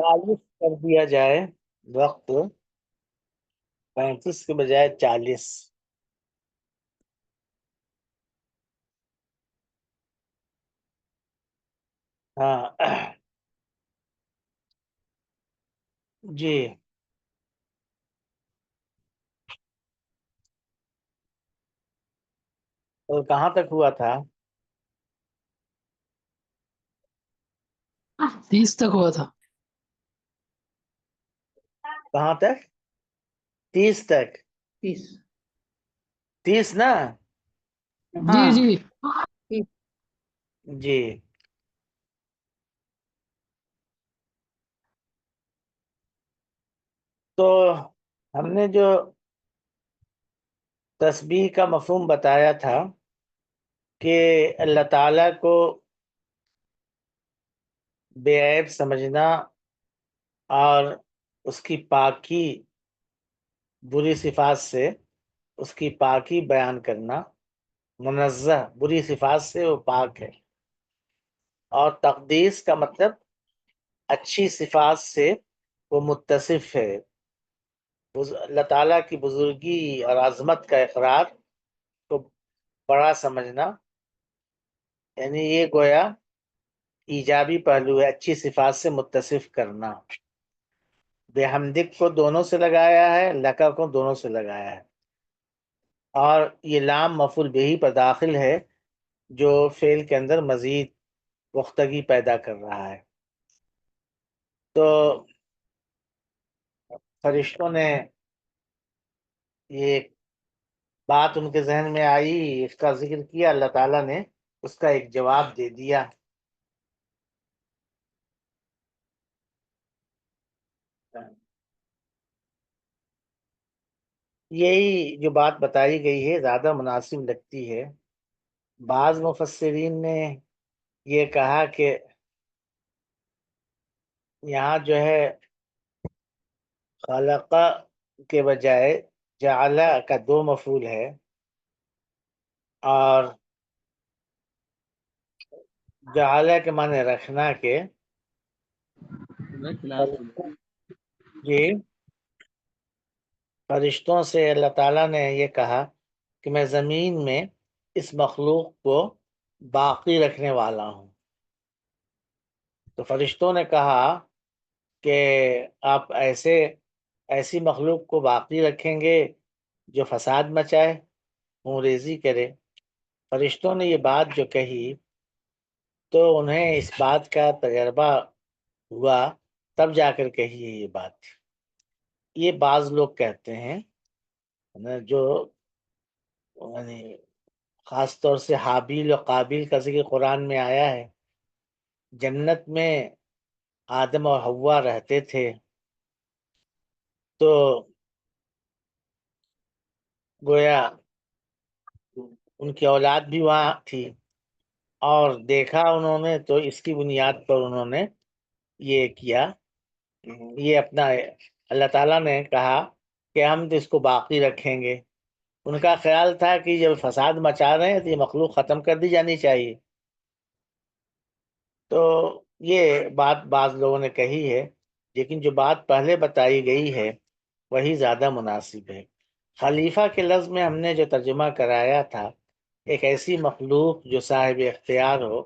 40 کر دیا جائے وقت، 35 کے بجائے 40. ہاں جی. تو کہاں تک ہوا تھا؟ 30 تک ہوا تھا. کہاں تک؟ 30 تک. 30 نا؟ جی جی. جی. تو ہم نے جو تسبیح کا مفہوم بتایا تھا کہ اللہ تعالیٰ کو بے عیب سمجھنا اور اس کی پاکی، بری صفات سے اس کی پاکی بیان کرنا، منزہ بری صفات سے وہ پاک ہے، اور تقدیس کا مطلب اچھی صفات سے وہ متصف ہے. اللہ تعالیٰ کی بزرگی اور عظمت کا اقرار کو بڑا سمجھنا، یعنی یہ گویا ایجابی پہلو ہے، اچھی صفات سے متصف کرنا. بے حمدک کو دونوں سے لگایا ہے، لکا کو دونوں سے لگایا ہے، اور یہ لام مفعول بہی پر داخل ہے جو فعل کے اندر مزید پختگی پیدا کر رہا ہے. تو فرشتوں نے یہ بات ان کے ذہن میں آئی، اس کا ذکر کیا، اللہ تعالیٰ نے اس کا ایک جواب دے دیا. یہی جو بات بتائی گئی ہے زیادہ مناسب لگتی ہے. بعض مفسرین نے یہ کہا کہ یہاں جو ہے خلقہ کے بجائے جعلہ کا 2 مفعول ہے، اور جعلہ کے معنی رکھنا کے جی فرشتوں سے اللہ تعالیٰ نے یہ کہا کہ میں زمین میں اس مخلوق کو باقی رکھنے والا ہوں. تو فرشتوں نے کہا کہ آپ ایسی مخلوق کو باقی رکھیں گے جو فساد مچائے، خون ریزی کرے. فرشتوں نے یہ بات جو کہی تو انہیں اس بات کا تجربہ ہوا، تب جا کر کہی ہے یہ بات. یہ بعض لوگ کہتے ہیں جو یعنی خاص طور سے حابیل و قابیل کا ذکر قرآن میں آیا ہے. جنت میں آدم اور حوا رہتے تھے، تو گویا ان کی اولاد بھی وہاں تھی، اور دیکھا انہوں نے تو اس کی بنیاد پر انہوں نے یہ کیا، یہ اپنا اللہ تعالیٰ نے کہا کہ ہم تو اس کو باقی رکھیں گے. ان کا خیال تھا کہ جب فساد مچا رہے ہیں تو یہ مخلوق ختم کر دی جانی چاہیے. تو یہ بات بعض لوگوں نے کہی ہے، لیکن جو بات پہلے بتائی گئی ہے وہی زیادہ مناسب ہے. خلیفہ کے لفظ میں ہم نے جو ترجمہ کرایا تھا، ایک ایسی مخلوق جو صاحب اختیار ہو،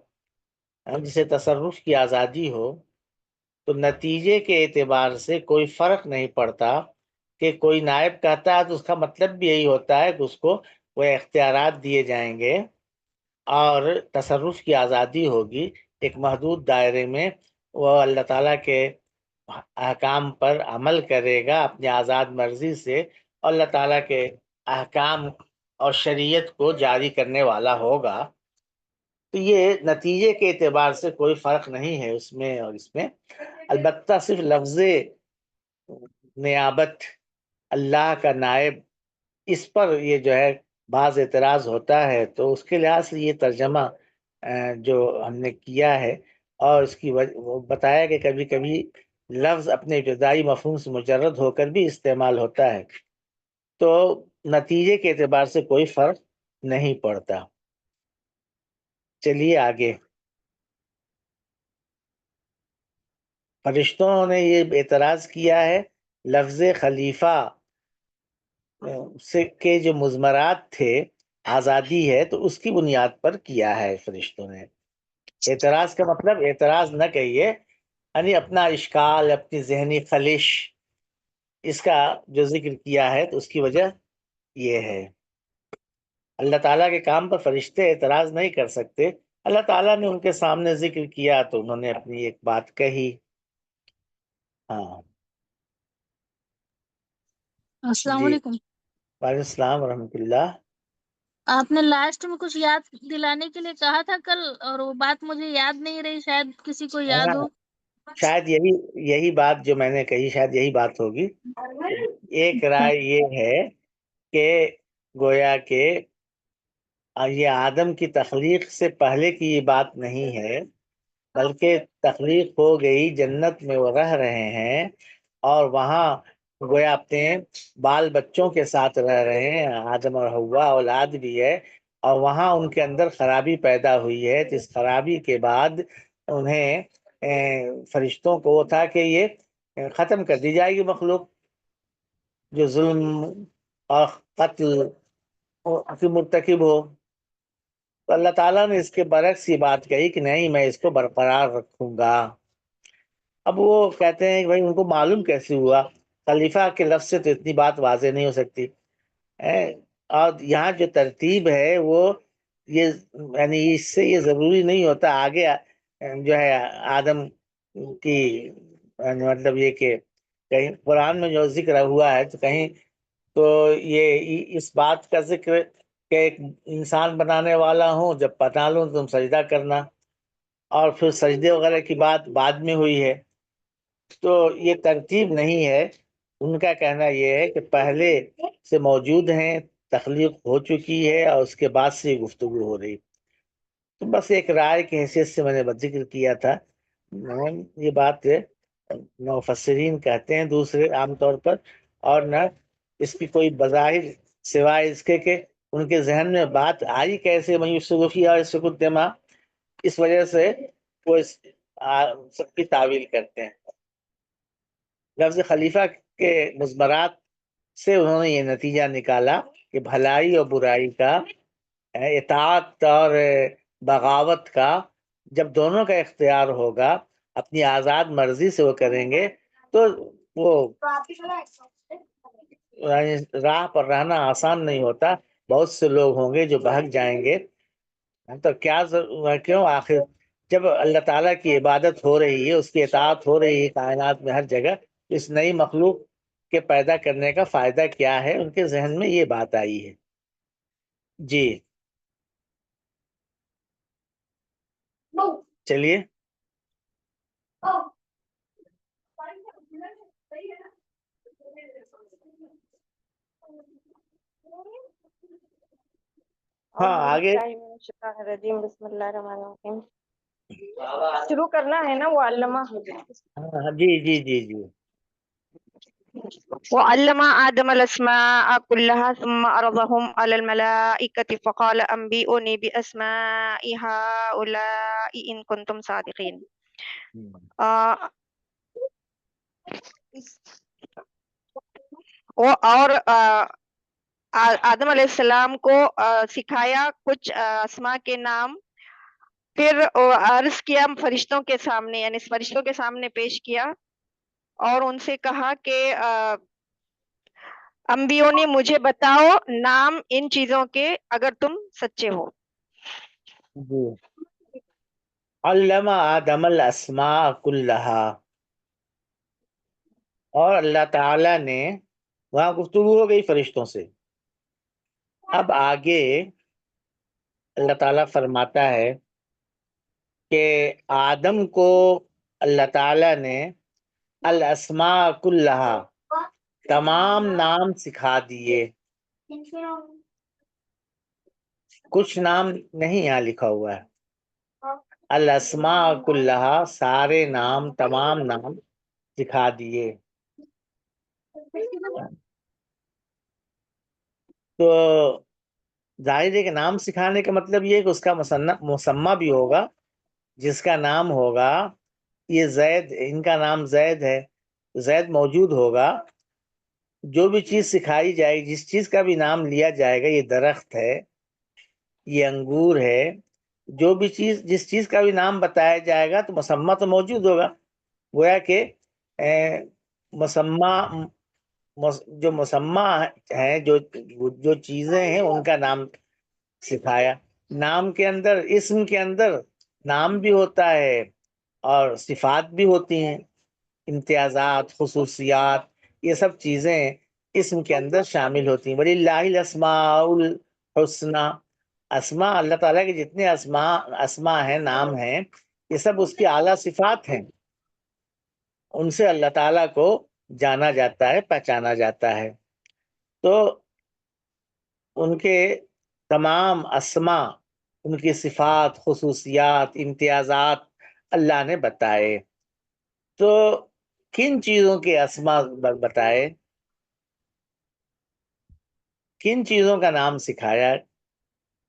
جسے تصرف کی آزادی ہو، تو نتیجے کے اعتبار سے کوئی فرق نہیں پڑتا کہ کوئی نائب کہتا ہے تو اس کا مطلب بھی یہی ہوتا ہے کہ اس کو وہ اختیارات دیے جائیں گے اور تصرف کی آزادی ہوگی. ایک محدود دائرے میں وہ اللہ تعالیٰ کے احکام پر عمل کرے گا اپنی آزاد مرضی سے، اور اللہ تعالیٰ کے احکام اور شریعت کو جاری کرنے والا ہوگا. تو یہ نتیجے کے اعتبار سے کوئی فرق نہیں ہے اس میں اور اس میں. البتہ صرف لفظ نیابت، اللہ کا نائب، اس پر یہ جو ہے بعض اعتراض ہوتا ہے. تو اس کے لحاظ سے یہ ترجمہ جو ہم نے کیا ہے، اور اس کی وہ بتایا کہ کبھی کبھی لفظ اپنے ابتدائی مفہوم سے مجرد ہو کر بھی استعمال ہوتا ہے، تو نتیجے کے اعتبار سے کوئی فرق نہیں پڑتا. چلیے آگے. فرشتوں نے یہ اعتراض کیا ہے لفظ خلیفہ سے کے جو مضمرات تھے آزادی ہے تو اس کی بنیاد پر کیا ہے فرشتوں نے. اعتراض کا مطلب اعتراض نہ کہیے، یعنی اپنا اشکال، اپنی ذہنی خلش، اس کا جو ذکر کیا ہے تو اس کی وجہ یہ ہے. اللہ تعالیٰ کے کام پر فرشتے اعتراض نہیں کر سکتے. اللہ تعالیٰ نے ان کے سامنے ذکر کیا تو انہوں نے اپنی ایک بات کہی. ہاں السلام جی، علیکم. وعلیکم السلام ورحمۃ اللہ. آپ نے لاسٹ میں کچھ یاد دلانے کے لیے کہا تھا کل، اور وہ بات مجھے یاد نہیں رہی، شاید کسی کو یاد ہاں، ہو. شاید یہی بات جو میں نے کہی شاید یہی بات ہوگی. ایک رائے یہ ہے کہ گویا کہ یہ آدم کی تخلیق سے پہلے کی یہ بات نہیں ہے، بلکہ تخلیق ہو گئی، جنت میں وہ رہ رہے ہیں اور وہاں گویا اپنے بال بچوں کے ساتھ رہ رہے ہیں. آدم اور حوا اولاد بھی ہے، اور وہاں ان کے اندر خرابی پیدا ہوئی ہے. تو اس خرابی کے بعد انہیں فرشتوں کو وہ تھا کہ یہ ختم کر دی جائے گی مخلوق جو ظلم اور قتل کی مرتکب ہو. تو اللہ تعالیٰ نے اس کے برعکس یہ بات کہی کہ نہیں، میں اس کو برقرار رکھوں گا. اب وہ کہتے ہیں کہ بھائی ان کو معلوم کیسے ہوا؟ خلیفہ کے لفظ سے تو اتنی بات واضح نہیں ہو سکتی. اور یہاں جو ترتیب ہے وہ یہ، یعنی اس سے یہ ضروری نہیں ہوتا آگے جو ہے آدم کی، یعنی مطلب یہ کہ کہیں قرآن میں جو ذکر ہوا ہے تو کہیں تو یہ اس بات کا ذکر کہ ایک انسان بنانے والا ہوں، جب بنا لوں تم سجدہ کرنا، اور پھر سجدے وغیرہ کی بات بعد میں ہوئی ہے. تو یہ ترتیب نہیں ہے. ان کا کہنا یہ ہے کہ پہلے سے موجود ہیں، تخلیق ہو چکی ہے اور اس کے بعد سے یہ گفتگو ہو رہی. تو بس ایک رائے کی حیثیت سے میں نے ذکر کیا تھا. یہ بات مفسرین کہتے ہیں دوسرے عام طور پر، اور نہ اس کی کوئی بظاہر سوائے اس کے کہ ان کے ذہن میں بات آئی کیسے میوسفیہ اور سکتما، اس وجہ سے وہ سب کی تعویل کرتے ہیں. لفظ خلیفہ کے مضمرات سے انہوں نے یہ نتیجہ نکالا کہ بھلائی اور برائی کا، اطاعت اور بغاوت کا، جب دونوں کا اختیار ہوگا، اپنی آزاد مرضی سے وہ کریں گے تو وہ راہ پر رہنا آسان نہیں ہوتا. بہت سے لوگ ہوں گے جو بہک جائیں گے. تو کیوں آخر جب اللہ تعالیٰ کی عبادت ہو رہی ہے، اس کی اطاعت ہو رہی ہے کائنات میں ہر جگہ، اس نئی مخلوق کے پیدا کرنے کا فائدہ کیا ہے؟ ان کے ذہن میں یہ بات آئی ہے. جی چلیے. ہاں آگے بسم اللہ الرحمن الرحیم. شروع کرنا ہے نا. وہ علامہ جی جی جی جی. وعلم آدم الأسماء كلها ثم عرضهم على الملائكة فقال أنبئوني بأسماء هؤلاء إن كنتم صادقين. اور آدم علیہ السلام کو سکھایا کچھ اسماء کے نام، پھر عرض کیا فرشتوں کے سامنے، یعنی فرشتوں کے سامنے پیش کیا اور ان سے کہا کہ انبیوں نے مجھے بتاؤ نام ان چیزوں کے اگر تم سچے ہو. جی. علم آدم الاسماء کلہا، اور اللہ تعالی نے، وہاں گفتگو ہو گئی فرشتوں سے. اب آگے اللہ تعالیٰ فرماتا ہے کہ آدم کو اللہ تعالیٰ نے الاسماء کلہا، تمام نام سکھا دیے. کچھ نام نہیں یہاں لکھا ہوا ہے. الاسماء کلہا، سارے نام، تمام نام سکھا دیے. تو ظاہر ہے کہ نام سکھانے کا مطلب یہ ہے کہ اس کا مسمہ بھی ہوگا، جس کا نام ہوگا یہ زید، ان کا نام زید ہے، زید موجود ہوگا. جو بھی چیز سکھائی جائے گی، جس چیز کا بھی نام لیا جائے گا، یہ درخت ہے، یہ انگور ہے، جو بھی چیز، جس چیز کا بھی نام بتایا جائے گا تو مسمہ تو موجود ہوگا. گویا کہ مسمہ، جو مسمہ ہے، جو چیزیں ہیں ان کا نام سکھایا. نام کے اندر، اسم کے اندر نام بھی ہوتا ہے اور صفات بھی ہوتی ہیں، امتیازات، خصوصیات، یہ سب چیزیں اسم کے اندر شامل ہوتی ہیں. وَلِلَّهِ الْأَسْمَاءُ الْحُسْنَى، اسماء، اللہ تعالیٰ کے جتنے اسماء ہیں، نام ہیں، یہ سب اس کی اعلیٰ صفات ہیں. ان سے اللہ تعالیٰ کو جانا جاتا ہے، پہچانا جاتا ہے. تو ان کے تمام اسماء، ان کی صفات، خصوصیات، امتیازات اللہ نے بتائے. تو کن چیزوں کے اسماء بتائے، کن چیزوں کا نام سکھایا،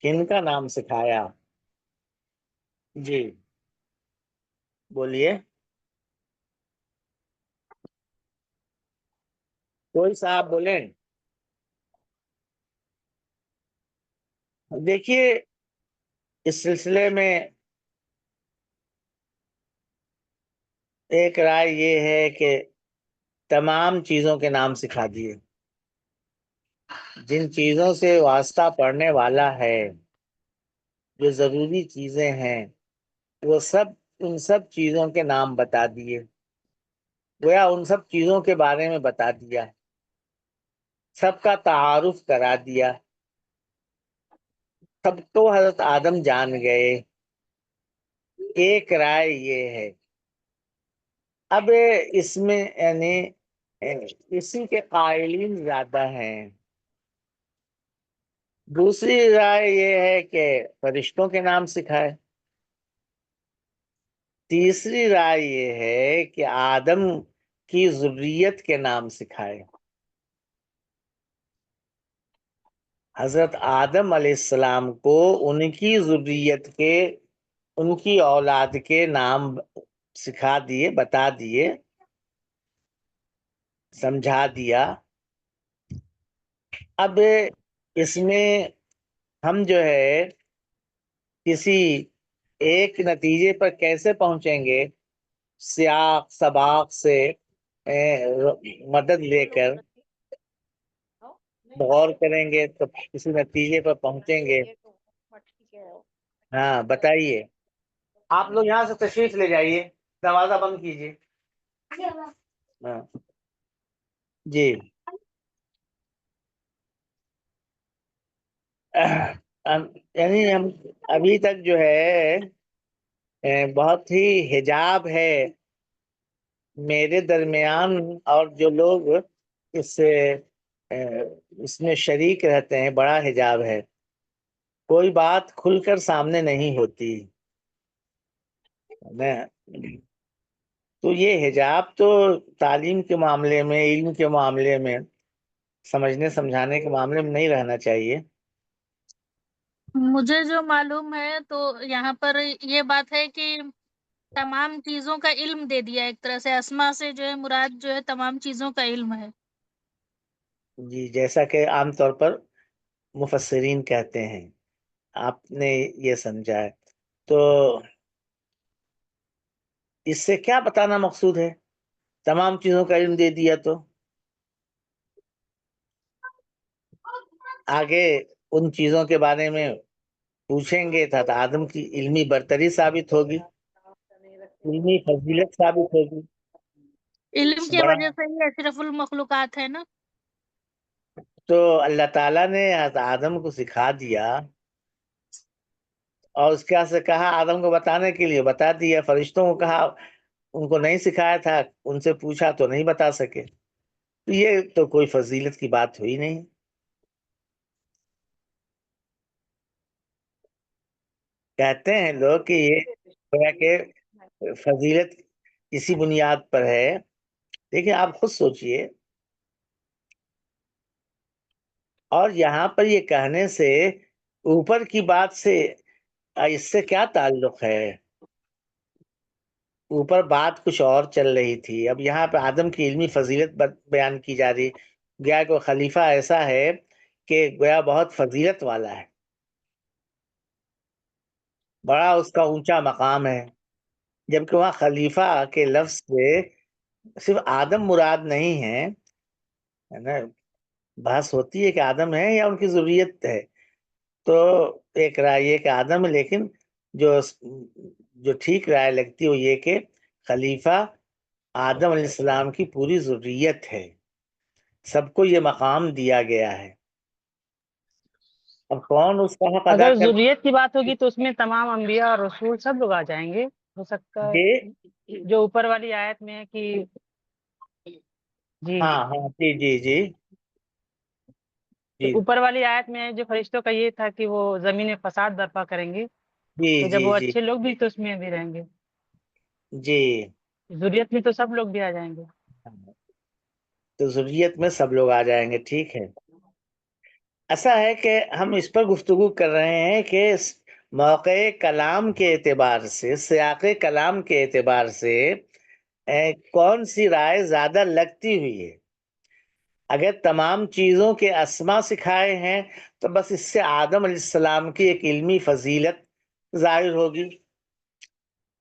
کن کا نام سکھایا؟ جی بولیے، کوئی صاحب بولیں. دیکھیے، اس سلسلے میں ایک رائے یہ ہے کہ تمام چیزوں کے نام سکھا دیے. جن چیزوں سے واسطہ پڑنے والا ہے، جو ضروری چیزیں ہیں، وہ سب، ان سب چیزوں کے نام بتا دیے. گویا ان سب چیزوں کے بارے میں بتا دیا، سب کا تعارف کرا دیا، سب کو حضرت آدم جان گئے. ایک رائے یہ ہے. اب اس میں یعنی اسی کے قائلین زیادہ ہیں. دوسری رائے یہ ہے کہ فرشتوں کے نام سکھائے. تیسری رائے یہ ہے کہ آدم کی ذریت کے نام سکھائے. حضرت آدم علیہ السلام کو ان کی ذریت کے، ان کی اولاد کے نام سکھا دیے، بتا دیے، سمجھا دیا. اب اس میں ہم جو ہے کسی ایک نتیجے پر کیسے پہنچیں گے؟ سیاق سباق سے مدد لے کر غور کریں گے تو کسی نتیجے پر پہنچیں گے. ہاں بتائیے. آپ لوگ یہاں سے تشریف لے جائیے، دروازہ بند کیجیے. ہاں جی. یعنی ہم ابھی تک جو ہے بہت ہی حجاب ہے میرے درمیان اور جو لوگ اس اس میں شریک رہتے ہیں، بڑا حجاب ہے. کوئی بات کھل کر سامنے نہیں ہوتی. تو یہ حجاب تو تعلیم کے معاملے میں، علم کے معاملے میں، سمجھنے سمجھانے کے معاملے میں نہیں رہنا چاہیے. مجھے جو معلوم ہے تو یہاں پر یہ بات ہے کہ تمام چیزوں کا علم دے دیا ایک طرح سے. اسما سے جو ہے مراد جو ہے تمام چیزوں کا علم ہے. جی، جیسا کہ عام طور پر مفسرین کہتے ہیں، آپ نے یہ سمجھا ہے. تو اس سے کیا بتانا مقصود ہے؟ تمام چیزوں کا علم دے دیا تو آگے ان چیزوں کے بارے میں پوچھیں گے تو آدم کی علمی برتری ثابت ہوگی، علمی فضیلت ثابت ہوگی. علم کی بڑا وجہ سے ہی اشرف المخلوقات ہے نا. تو اللہ تعالیٰ نے آدم کو سکھا دیا اور اس کے سے کہا آدم کو بتانے کے لیے، بتا دیا. فرشتوں کو کہا، ان کو نہیں سکھایا تھا، ان سے پوچھا تو نہیں بتا سکے. یہ تو کوئی فضیلت کی بات ہوئی نہیں. کہتے ہیں لوگ کہ یہ گویا کہ فضیلت اسی بنیاد پر ہے. دیکھیں آپ خود سوچئے، اور یہاں پر یہ کہنے سے اوپر کی بات سے اس سے کیا تعلق ہے؟ اوپر بات کچھ اور چل رہی تھی، اب یہاں پہ آدم کی علمی فضیلت بیان کی جا رہی، گویا کہ خلیفہ ایسا ہے کہ گویا بہت فضیلت والا ہے، بڑا اس کا اونچا مقام ہے، جبکہ وہاں خلیفہ کے لفظ سے صرف آدم مراد نہیں ہے نا، بحث ہوتی ہے کہ آدم ہے یا ان کی ضروریت ہے، تو ایک رائے یہ کہ آدم ہے، لیکن جو ٹھیک رائے لگتی ہے وہ یہ کہ خلیفہ آدم علیہ السلام کی پوری ضروریت ہے، سب کو یہ مقام دیا گیا ہے، اب کون اس کا حق ادا اگر کر ضروریت کی بات ہوگی تو اس میں تمام انبیاء اور رسول سب لوگ آ جائیں گے، ہو سکتا جی ہے جو اوپر والی آیت میں ہے کہ جی ہاں ہاں جی جی جی جو جی اوپر والی آیت میں ہے جو فرشتوں کا یہ تھا کہ وہ زمین میں فساد برپا کریں گے، جی تو جب جی وہ جی اچھے لوگ بھی تو اس میں بھی رہیں گے، جی ضروریت میں تو سب لوگ بھی آ جائیں گے۔ تو ضروریت میں سب لوگ آ جائیں گے، ٹھیک ہے، ایسا ہے کہ ہم اس پر گفتگو کر رہے ہیں کہ موقع کلام کے اعتبار سے، سیاق کلام کے اعتبار سے کون سی رائے زیادہ لگتی ہوئی ہے، اگر تمام چیزوں کے اسما سکھائے ہیں تو بس اس سے آدم علیہ السلام کی ایک علمی فضیلت ظاہر ہوگی،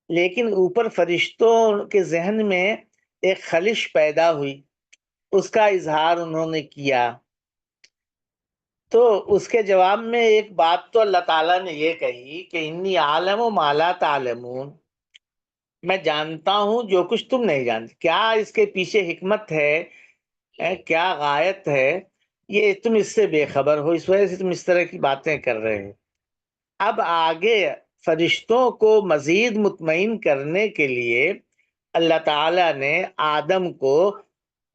لیکن اوپر فرشتوں کے ذہن میں ایک خلش پیدا ہوئی، اس کا اظہار انہوں نے کیا، تو اس کے جواب میں ایک بات تو اللہ تعالیٰ نے یہ کہی کہ انی عالم و ما لا تعلمون، میں جانتا ہوں جو کچھ تم نہیں جانتے، کیا اس کے پیچھے حکمت ہے، کیا غایت ہے، یہ تم اس سے بے خبر ہو، اس وجہ سے تم اس طرح کی باتیں کر رہے ہو۔ اب آگے فرشتوں کو مزید مطمئن کرنے کے لیے اللہ تعالیٰ نے آدم کو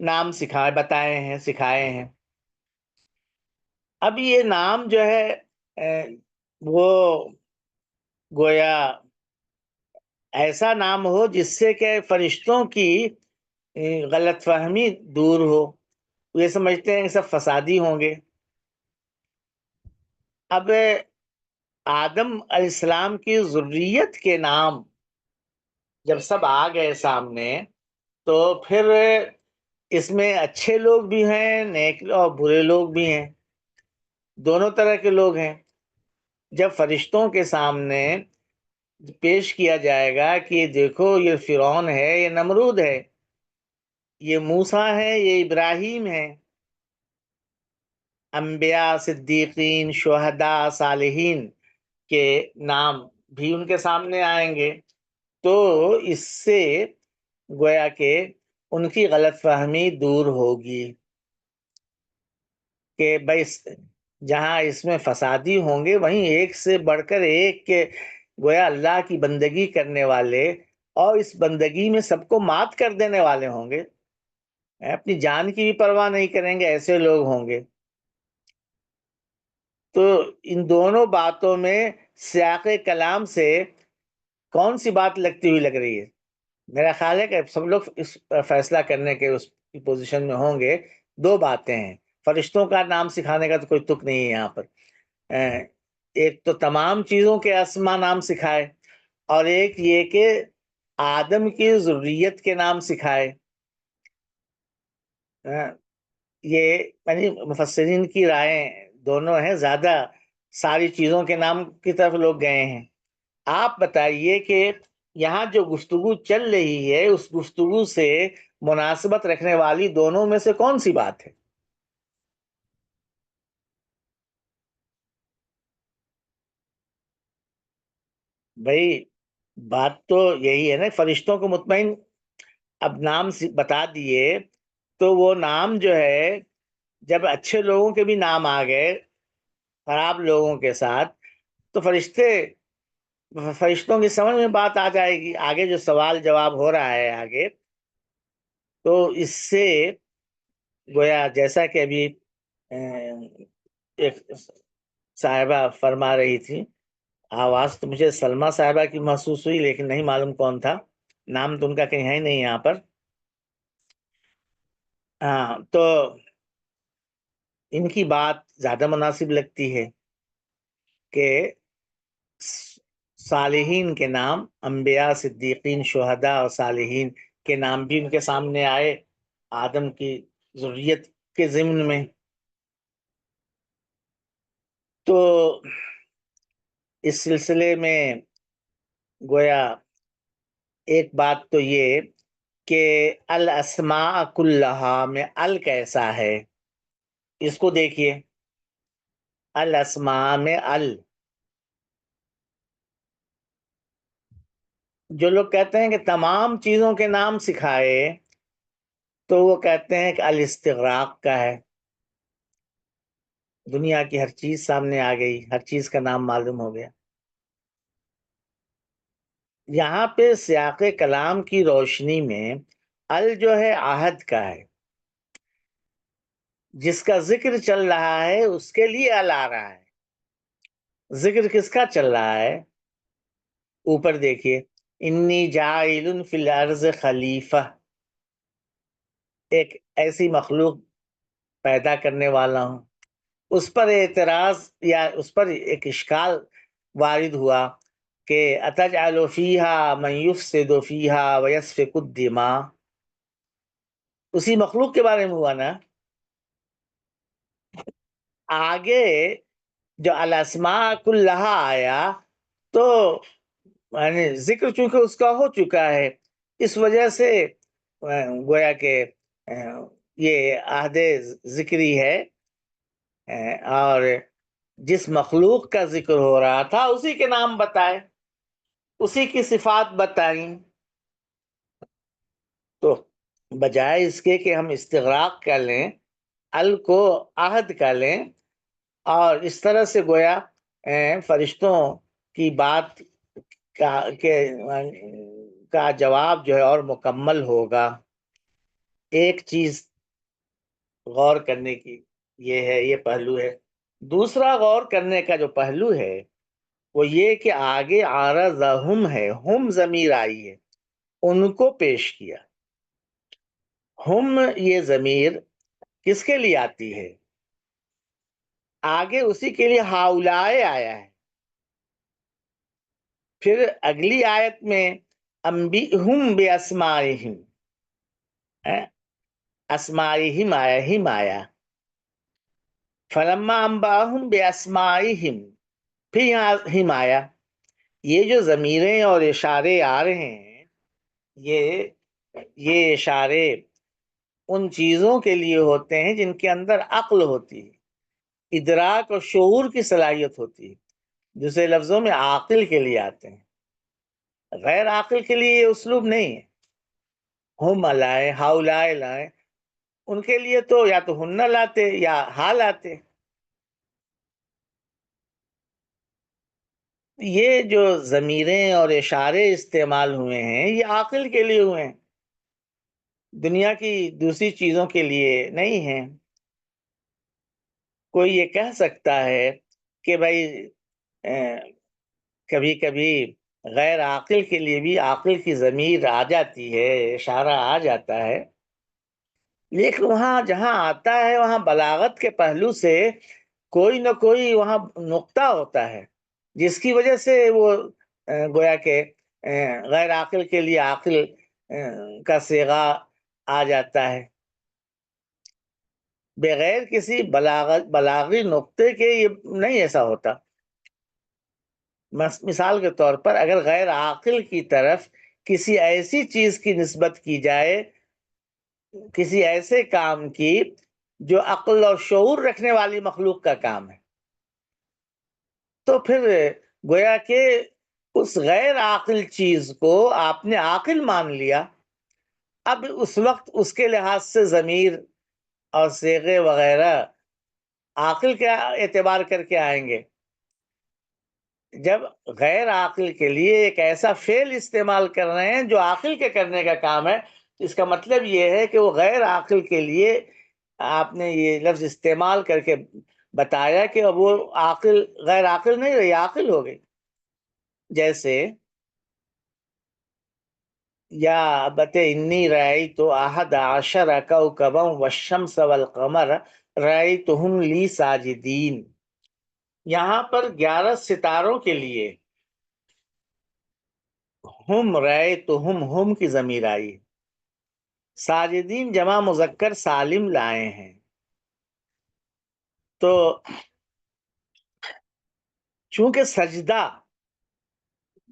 نام سکھائے ہیں، اب یہ نام جو ہے وہ گویا ایسا نام ہو جس سے کہ فرشتوں کی غلط فہمی دور ہو، یہ سمجھتے ہیں کہ سب فسادی ہوں گے۔ اب آدم علیہ السلام کی ذریت کے نام جب سب آ گئے سامنے تو پھر اس میں اچھے لوگ بھی ہیں، نیک اور برے لوگ بھی ہیں، دونوں طرح کے لوگ ہیں۔ جب فرشتوں کے سامنے پیش کیا جائے گا کہ دیکھو یہ فرعون ہے، یہ نمرود ہے، یہ موسیٰ ہے، یہ ابراہیم ہے، انبیاء، صدیقین، شہداء، صالحین کے نام بھی ان کے سامنے آئیں گے، تو اس سے گویا کہ ان کی غلط فہمی دور ہوگی کہ بھائی جہاں اس میں فسادی ہوں گے وہیں ایک سے بڑھ کر ایک کے گویا اللہ کی بندگی کرنے والے اور اس بندگی میں سب کو مات کر دینے والے ہوں گے، اپنی جان کی بھی پرواہ نہیں کریں گے، ایسے لوگ ہوں گے۔ تو ان دونوں باتوں میں سیاق کلام سے کون سی بات لگتی ہوئی لگ رہی ہے؟ میرا خیال ہے کہ سب لوگ اس فیصلہ کرنے کے اس پوزیشن میں ہوں گے، دو باتیں ہیں، فرشتوں کا نام سکھانے کا تو کوئی تک نہیں ہے یہاں پر، ایک تو تمام چیزوں کے اسما نام سکھائے، اور ایک یہ کہ آدم کی ذریت کے نام سکھائے۔ یہ یعنی مفسرین کی رائے دونوں ہیں، زیادہ ساری چیزوں کے نام کی طرف لوگ گئے ہیں۔ آپ بتائیے کہ یہاں جو گفتگو چل رہی ہے اس گفتگو سے مناسبت رکھنے والی دونوں میں سے کون سی بات ہے؟ بھائی بات تو یہی ہے نا، فرشتوں کو مطمئن اب نام بتا دیے، تو وہ نام جو ہے جب اچھے لوگوں کے بھی نام آ گئے خراب لوگوں کے ساتھ، تو فرشتوں کی سمجھ میں بات آ جائے گی، آگے جو سوال جواب ہو رہا ہے آگے، تو اس سے گویا جیسا کہ ابھی ایک صاحبہ فرما رہی تھی، آواز تو مجھے سلمہ صاحبہ کی محسوس ہوئی لیکن نہیں معلوم کون تھا، نام تو ان کا کہیں ہے نہیں یہاں پر، ہاں، تو ان کی بات زیادہ مناسب لگتی ہے کہ صالحین کے نام، انبیاء، صدیقین، شہداء اور صالحین کے نام بھی ان کے سامنے آئے آدم کی ذریت کے ضمن میں۔ تو اس سلسلے میں گویا ایک بات تو یہ کہ الاسماء کلہا میں ال کیسا ہے، اس کو دیکھیے۔ الاسماء میں ال، جو لوگ کہتے ہیں کہ تمام چیزوں کے نام سکھائے تو وہ کہتے ہیں کہ الاستغراق کا ہے، دنیا کی ہر چیز سامنے آ گئی، ہر چیز کا نام معلوم ہو گیا۔ یہاں پہ سیاق کلام کی روشنی میں ال جو ہے عہد کا ہے، جس کا ذکر چل رہا ہے اس کے لیے ال آ رہا ہے۔ ذکر کس کا چل رہا ہے؟ اوپر دیکھیے، انی جاعل فی الارض خلیفہ، ایک ایسی مخلوق پیدا کرنے والا ہوں۔ اس پر اعتراض یا اس پر ایک اشکال وارد ہوا کہ اتجعل فیہا من یفسد فیہا ویسفک الدماء، اسی مخلوق کے بارے میں ہوا نا۔ آگے جو الاسماء کلہا آیا تو یعنی ذکر چونکہ اس کا ہو چکا ہے، اس وجہ سے گویا کہ یہ عہد ذکری ہے، اور جس مخلوق کا ذکر ہو رہا تھا اسی کے نام بتائے، اسی کی صفات بتائیں۔ تو بجائے اس کے کہ ہم استغراق کر لیں، ال کو عہد کر لیں، اور اس طرح سے گویا فرشتوں کی بات کا جواب جو ہے اور مکمل ہوگا۔ ایک چیز غور کرنے کی یہ ہے، یہ پہلو ہے۔ دوسرا غور کرنے کا جو پہلو ہے وہ یہ کہ آگے عارضہم ہے، ہم ضمیر آئی ہے، ان کو پیش کیا۔ ہم یہ ضمیر کس کے لیے آتی ہے؟ آگے اسی کے لیے ہاؤلائے آیا ہے، پھر اگلی آیت میں انبئہم باسمائہم، اسمائہم آیا، ہم آیا، فلما انباہم باسمائہم، پھر یہاں ہم آیا۔ یہ جو ضمیریں اور اشارے آ رہے ہیں، یہ اشارے ان چیزوں کے لیے ہوتے ہیں جن کے اندر عقل ہوتی ہے، ادراک اور شعور کی صلاحیت ہوتی ہے، دوسرے لفظوں میں عاقل کے لیے آتے ہیں۔ غیر عاقل کے لیے یہ اسلوب نہیں ہے۔ ہم لائے، ہاؤلائے لائے، ان کے لیے تو یا تو ہن لاتے یا ہا لاتے۔ یہ جو ضمیریں اور اشارے استعمال ہوئے ہیں یہ عاقل کے لیے ہوئے ہیں، دنیا کی دوسری چیزوں کے لیے نہیں ہیں۔ کوئی یہ کہہ سکتا ہے کہ بھائی کبھی کبھی غیر عاقل کے لیے بھی عاقل کی ضمیر آ جاتی ہے، اشارہ آ جاتا ہے، لیکن وہاں جہاں آتا ہے وہاں بلاغت کے پہلو سے کوئی نہ کوئی وہاں نقطہ ہوتا ہے جس کی وجہ سے وہ گویا کہ غیر عاقل کے لیے عاقل کا صیغہ آ جاتا ہے۔ بغیر کسی بلاغی نقطے کے یہ نہیں ایسا ہوتا۔ مثال کے طور پر اگر غیر عاقل کی طرف کسی ایسی چیز کی نسبت کی جائے، کسی ایسے کام کی جو عقل اور شعور رکھنے والی مخلوق کا کام ہے، تو پھر گویا کہ اس غیر عاقل چیز کو آپ نے عاقل مان لیا۔ اب اس وقت اس کے لحاظ سے ضمیر اور صیغے وغیرہ عاقل کا اعتبار کر کے آئیں گے۔ جب غیر عاقل کے لیے ایک ایسا فعل استعمال کر رہے ہیں جو عاقل کے کرنے کا کام ہے، اس کا مطلب یہ ہے کہ وہ غیر عاقل کے لیے آپ نے یہ لفظ استعمال کر کے بتایا کہ اب وہ عاقل غیر عاقل نہیں رہی، عاقل ہو گئی۔ جیسے یا ابت انی رأیت احد عشر کوکبا والشمس والقمر رأیتہم لی ساجدین، یہاں پر 11 ستاروں کے لیے ہم رائے تو ہم کی ضمیر آئی. ساجدین جمع مذکر سالم لائے ہیں. تو چونکہ سجدہ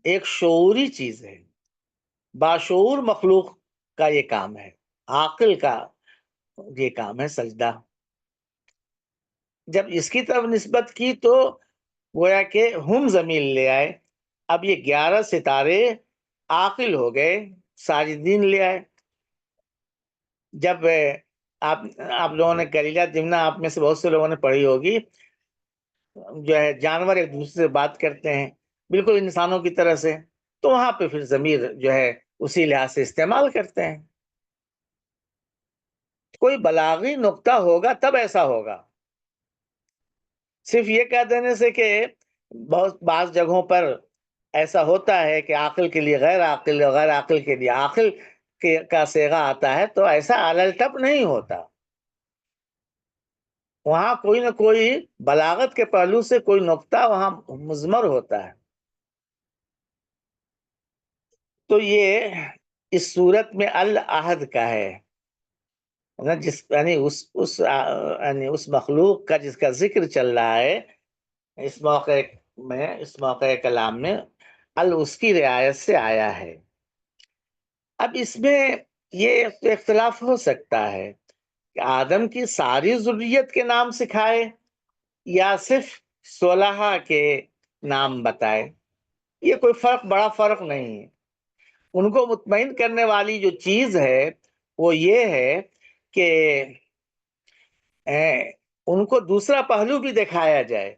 ایک شعوری چیز ہے، باشعور مخلوق کا یہ کام ہے، عاقل کا یہ کام ہے سجدہ. جب اس کی طرف نسبت کی تو گویا کہ ہم ضمیر لے آئے. اب یہ 11 ستارے عاقل ہو گئے، ساجدین لے آئے. جب آپ لوگوں نے کلیلہ دمنا، آپ میں سے بہت سے لوگوں نے پڑھی ہوگی، جو ہے جانور ایک دوسرے سے بات کرتے ہیں بالکل انسانوں کی طرح سے، تو وہاں پہ پھر ضمیر جو ہے اسی لحاظ سے استعمال کرتے ہیں. کوئی بلاغی نقطہ ہوگا تب ایسا ہوگا. صرف یہ کہہ دینے سے کہ بہت بعض جگہوں پر ایسا ہوتا ہے کہ عاقل کے لیے غیر عاقل اور غیر عاقل کے لیے عاقل کا صیغہ آتا ہے، تو ایسا الٹپ نہیں ہوتا. وہاں کوئی نہ کوئی بلاغت کے پہلو سے کوئی نقطہ وہاں مضمر ہوتا ہے. تو یہ اس صورت میں العہد کا ہے، جس یعنی اس مخلوق کا جس کا ذکر چل رہا ہے اس موقع کلام میں، اس کی رعایت سے آیا ہے. اب اس میں یہ اختلاف ہو سکتا ہے کہ آدم کی ساری ذریت کے نام سکھائے یا صرف 16 کے نام بتائے. یہ کوئی بڑا فرق نہیں ہے. ان کو مطمئن کرنے والی جو چیز ہے وہ یہ ہے کہ ان کو دوسرا پہلو بھی دکھایا جائے.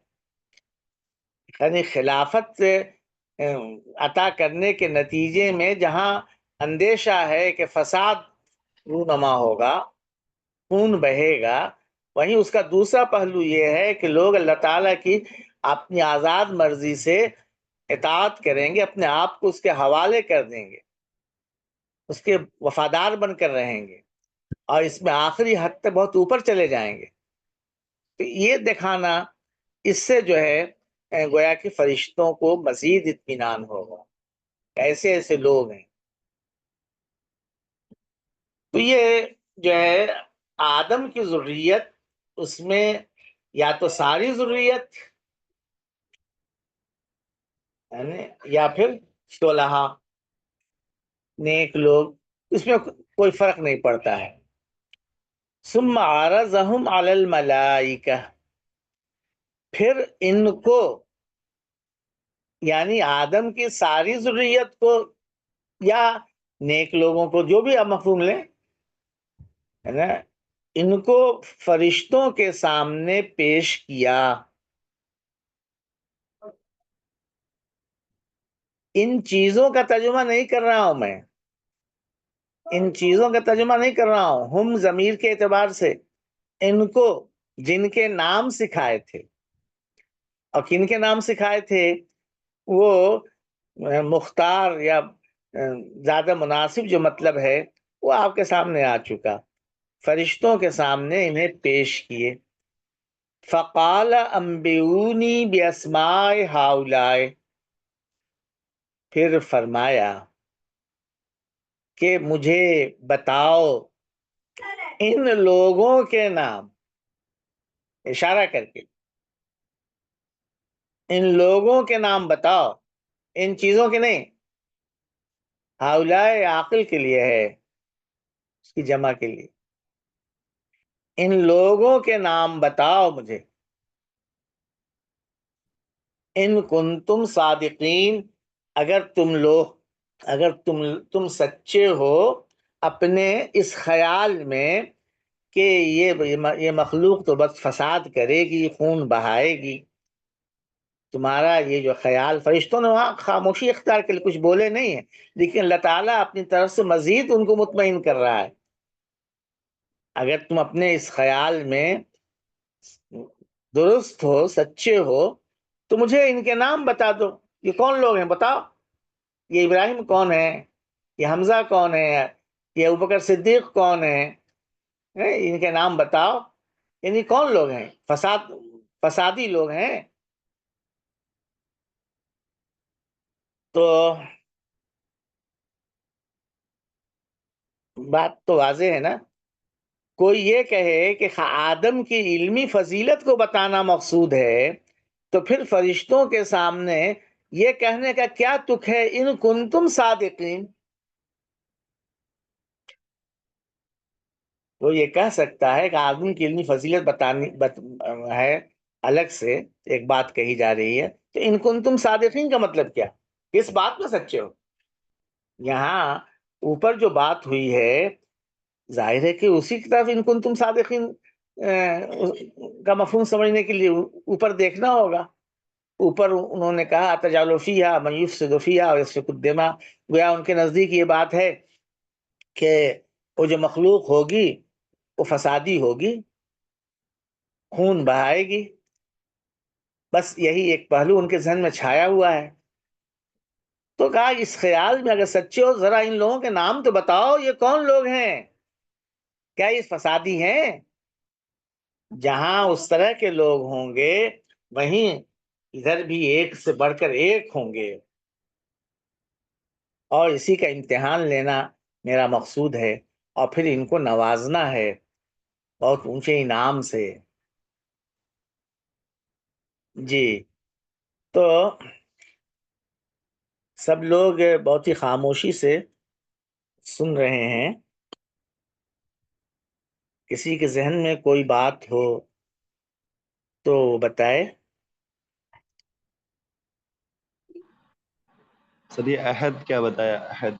یعنی خلافت عطا کرنے کے نتیجے میں جہاں اندیشہ ہے کہ فساد رونما ہوگا، خون بہے گا، وہیں اس کا دوسرا پہلو یہ ہے کہ لوگ اللہ تعالیٰ کی اپنی آزاد مرضی سے اطاعت کریں گے، اپنے آپ کو اس کے حوالے کر دیں گے، اس کے وفادار بن کر رہیں گے، اور اس میں آخری حد تک بہت اوپر چلے جائیں گے. تو یہ دکھانا، اس سے جو ہے گویا کہ فرشتوں کو مزید اطمینان ہوگا، ایسے ایسے لوگ ہیں. تو یہ جو ہے آدم کی ذریت، اس میں یا تو ساری ذریت یا پھر 16 نیک لوگ، اس میں کوئی فرق نہیں پڑتا ہے. ثم عرضهم علی الملائکہ، پھر ان کو یعنی آدم کی ساری ذریت کو یا نیک لوگوں کو، جو بھی آپ مفہوم لیں، ہے نا، ان کو فرشتوں کے سامنے پیش کیا. ان چیزوں کا ترجمہ نہیں کر رہا ہوں میں، ان چیزوں کا ترجمہ نہیں کر رہا ہوں. ہم ضمیر کے اعتبار سے ان کو، جن کے نام سکھائے تھے، اور کن کے نام سکھائے تھے وہ مختار یا زیادہ مناسب جو مطلب ہے وہ آپ کے سامنے آ چکا. فرشتوں کے سامنے انہیں پیش کیے. فقال انبئونی باسماء ہؤلاء، پھر فرمایا کہ مجھے بتاؤ ان لوگوں کے نام، اشارہ کر کے ان لوگوں کے نام بتاؤ، ان چیزوں کے نہیں. ہؤلاء عاقل کے لیے ہے، اس کی جمع کے لیے. ان لوگوں کے نام بتاؤ مجھے، ان کنتم صادقین، اگر تم سچے ہو اپنے اس خیال میں کہ یہ مخلوق تو بس فساد کرے گی، خون بہائے گی. تمہارا یہ جو خیال، فرشتوں نے وہاں خاموشی اختیار کے لیے کچھ بولے نہیں ہیں، لیکن اللہ تعالیٰ اپنی طرف سے مزید ان کو مطمئن کر رہا ہے. اگر تم اپنے اس خیال میں درست ہو، سچے ہو، تو مجھے ان کے نام بتا دو. یہ کون لوگ ہیں بتاؤ، یہ ابراہیم کون ہے، یہ حمزہ کون ہے، یہ ابوبکر صدیق کون ہے، ان کے نام بتاؤ. یعنی کون لوگ ہیں؟ فسادی لوگ ہیں. تو بات تو واضح ہے نا. کوئی یہ کہے کہ آدم کی علمی فضیلت کو بتانا مقصود ہے تو پھر فرشتوں کے سامنے یہ کہنے کا کیا تک ہے ان کنتم صادقین. وہ یہ کہہ سکتا ہے کہ آدم کی علمی فضیلت ہے الگ سے ایک بات کہی جا رہی ہے تو ان کنتم صادقین کا مطلب کیا, کس بات میں سچے ہو. یہاں اوپر جو بات ہوئی ہے ظاہر ہے کہ اسی کی طرف ان کنتم صادقین کا مفہوم سمجھنے کے لیے اوپر دیکھنا ہوگا. اوپر انہوں نے کہا اتجعل فیہا من یفسد فیہا ویسفک الدماء, گویا ان کے نزدیک یہ بات ہے کہ وہ جو مخلوق ہوگی وہ فسادی ہوگی, خون بہائے گی. بس یہی ایک پہلو ان کے ذہن میں چھایا ہوا ہے. تو کہا اس خیال میں اگر سچے ہو ذرا ان لوگوں کے نام تو بتاؤ, یہ کون لوگ ہیں, کیا یہ فسادی ہیں؟ جہاں اس طرح کے لوگ ہوں گے وہیں ادھر بھی ایک سے بڑھ کر ایک ہوں گے, اور اسی کا امتحان لینا میرا مقصود ہے, اور پھر ان کو نوازنا ہے بہت اونچے انعام سے. جی تو سب لوگ بہت ہی خاموشی سے سن رہے ہیں. کسی کے ذہن میں کوئی بات ہو تو بتائے. سر یہ عہد کیا بتایا؟ عہد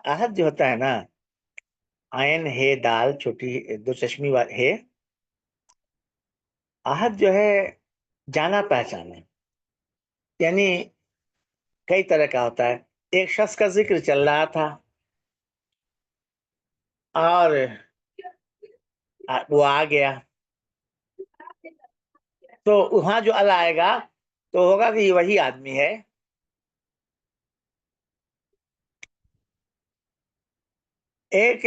عہد جو ہوتا ہے نا, عین ہے دال چھوٹی دو چشمی ہے, عہد جو ہے جانا پہچانا, یعنی کئی طرح کا ہوتا ہے. ایک شخص کا ذکر چل رہا تھا اور وہ آ گیا تو وہاں جو ال آئے گا تو ہوگا کہ یہ وہی آدمی ہے. ایک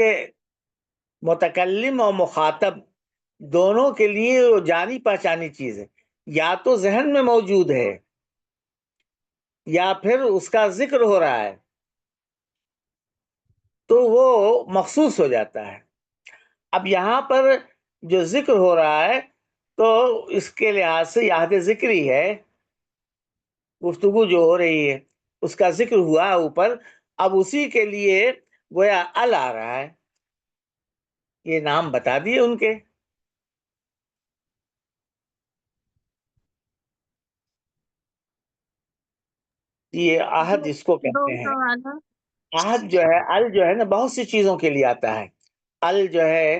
متکلم اور مخاطب دونوں کے لیے وہ جانی پہچانی چیز ہے, یا تو ذہن میں موجود ہے یا پھر اس کا ذکر ہو رہا ہے تو وہ مخصوص ہو جاتا ہے. اب یہاں پر جو ذکر ہو رہا ہے تو اس کے لحاظ سے عہد ذکری ہے, گفتگو جو ہو رہی ہے اس کا ذکر ہوا اوپر, اب اسی کے لیے گویا ال آ رہا ہے, یہ نام بتا دیے ان کے. یہ عہد اس کو دو کہتے ہیں. سوال ہے. عہد جو ہے ال جو ہے نا بہت سی چیزوں کے لیے آتا ہے. ال جو ہے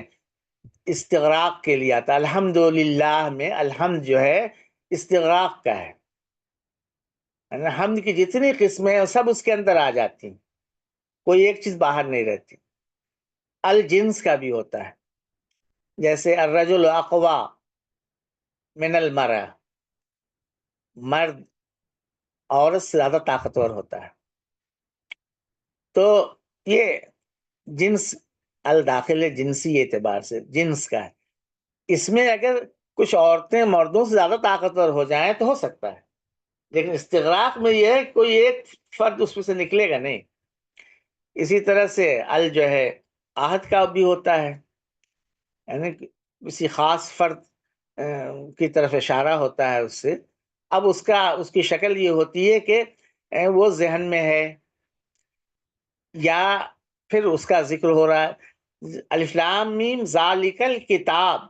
استغراق کے لیے آتا ہے. الحمدللہ میں الحمد جو ہے استغراق کا ہے, حمد کی جتنی قسمیں ہیں سب اس کے اندر آ جاتی ہیں, کوئی ایک چیز باہر نہیں رہتی. الجنس کا بھی ہوتا ہے, جیسے الرجل اقوی من المرأة, مرد عورت سے زیادہ طاقتور ہوتا ہے. تو یہ جنس الداخل ہے, جنسی اعتبار سے جنس کا ہے. اس میں اگر کچھ عورتیں مردوں سے زیادہ طاقتور ہو جائیں تو ہو سکتا ہے, لیکن استغراق میں یہ ہے کوئی ایک فرد اس میں سے نکلے گا نہیں. اسی طرح سے ال جو ہے عہد کا بھی ہوتا ہے, یعنی کسی خاص فرد کی طرف اشارہ ہوتا ہے اس سے. اب اس کی شکل یہ ہوتی ہے کہ وہ ذہن میں ہے یا پھر اس کا ذکر ہو رہا ہے. الف لام میم ذالک الکتاب,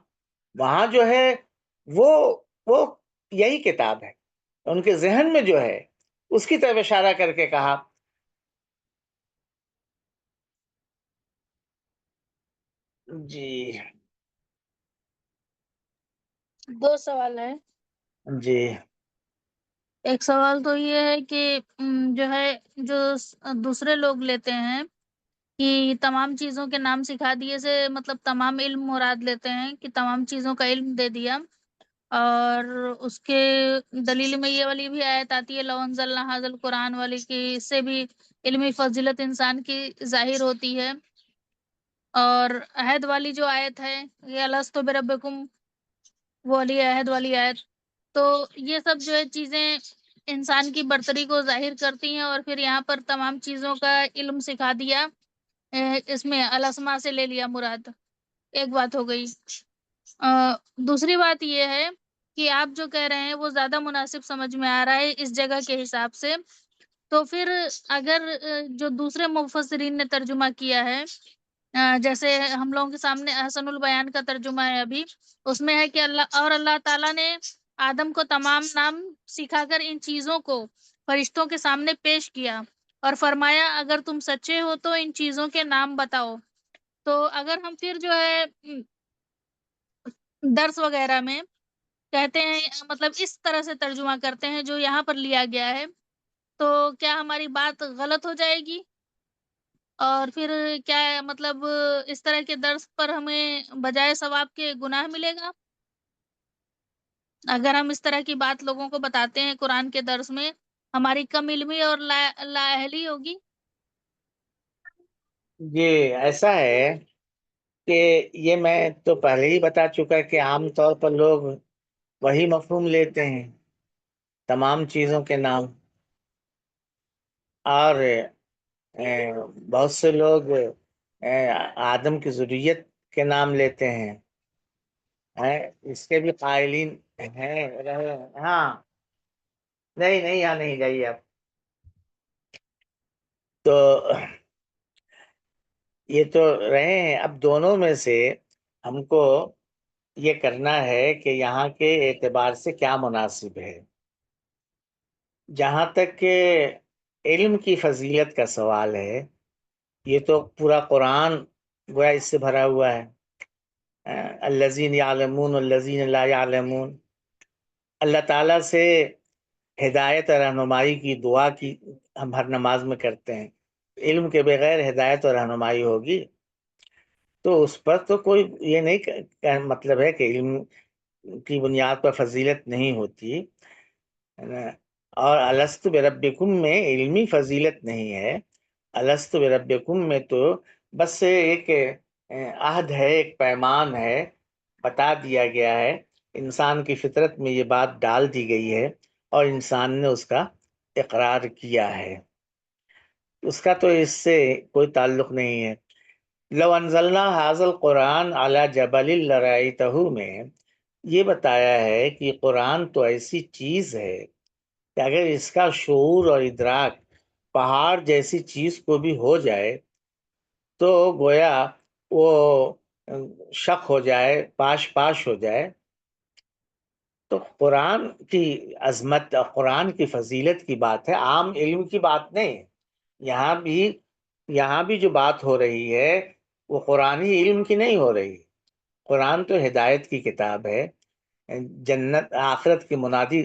وہاں جو ہے وہ یہی کتاب ہے, ان کے ذہن میں جو ہے اس کی طرف اشارہ کر کے کہا. جی دو سوال ہے. جی ایک سوال تو یہ ہے کہ جو ہے جو دوسرے لوگ لیتے ہیں کہ تمام چیزوں کے نام سکھا دیے سے مطلب تمام علم مراد لیتے ہیں کہ تمام چیزوں کا علم دے دیا, اور اس کے دلیل میں یہ والی بھی آیت آتی ہے لو انزلنا ھذا القرآن والی, کی اس سے بھی علمی فضیلت انسان کی ظاہر ہوتی ہے. اور عہد والی جو آیت ہے یہ الستو بربکم وہ والی عہد والی آیت, تو یہ سب جو ہے چیزیں انسان کی برتری کو ظاہر کرتی ہیں, اور پھر یہاں پر تمام چیزوں کا علم سکھا دیا اس میں الاسما سے لے لیا مراد، ایک بات ہو گئی۔ دوسری بات یہ ہے کہ آپ جو کہہ رہے ہیں وہ زیادہ مناسب سمجھ میں آ رہا ہے اس جگہ کے حساب سے۔ تو پھر اگر جو دوسرے مفسرین نے ترجمہ کیا ہے، جیسے ہم لوگوں کے سامنے حسن البیان کا ترجمہ ہے ابھی، اس میں ہے کہ اللہ تعالیٰ نے آدم کو تمام نام سکھا کر ان چیزوں کو فرشتوں کے سامنے پیش کیا اور فرمایا اگر تم سچے ہو تو ان چیزوں کے نام بتاؤ۔ تو اگر ہم پھر جو ہے درس وغیرہ میں کہتے ہیں، مطلب اس طرح سے ترجمہ کرتے ہیں جو یہاں پر لیا گیا ہے، تو کیا ہماری بات غلط ہو جائے گی؟ اور پھر کیا مطلب اس طرح کے درس پر ہمیں بجائے ثواب کے گناہ ملے گا اگر ہم اس طرح کی بات لوگوں کو بتاتے ہیں قرآن کے درس میں؟ ہماری کم علمی اور لا اہلی ہوگی۔ یہ ایسا ہے کہ یہ میں تو پہلے ہی بتا چکا کہ عام طور پر لوگ وہی مفہوم لیتے ہیں، تمام چیزوں کے نام، اور بہت سے لوگ آدم کی ذریت کے نام لیتے ہیں، اس کے بھی قائلین ہیں رہے۔ ہاں نہیں یہاں نہیں جائیے آپ۔ تو یہ تو رہے ہیں، اب دونوں میں سے ہم کو یہ کرنا ہے کہ یہاں کے اعتبار سے کیا مناسب ہے۔ جہاں تک کہ علم کی فضیلت کا سوال ہے، یہ تو پورا قرآن گویا اس سے بھرا ہوا ہے۔ الذین یعلمون الذین لا یعلمون، اللہ تعالیٰ سے ہدایت اور رہنمائی کی دعا کی ہم ہر نماز میں کرتے ہیں۔ علم کے بغیر ہدایت اور رہنمائی ہوگی تو اس پر تو کوئی یہ نہیں مطلب ہے کہ علم کی بنیاد پر فضیلت نہیں ہوتی، اور الست بربکم میں علمی فضیلت نہیں ہے۔ الست بربکم میں تو بس ایک عہد ہے، ایک پیمان ہے، بتا دیا گیا ہے، انسان کی فطرت میں یہ بات ڈال دی گئی ہے اور انسان نے اس کا اقرار کیا ہے، اس کا تو اس سے کوئی تعلق نہیں ہے۔ لو انزلنا ھذا القرآن علی جبل لرأیتہ میں یہ بتایا ہے کہ قرآن تو ایسی چیز ہے کہ اگر اس کا شعور اور ادراک پہاڑ جیسی چیز کو بھی ہو جائے تو گویا وہ شک ہو جائے، پاش ہو جائے۔ تو قرآن کی عظمت اور قرآن کی فضیلت کی بات ہے، عام علم کی بات نہیں۔ یہاں بھی جو بات ہو رہی ہے وہ قرآنی علم کی نہیں ہو رہی۔ قرآن تو ہدایت کی کتاب ہے، جنت آخرت کی منادی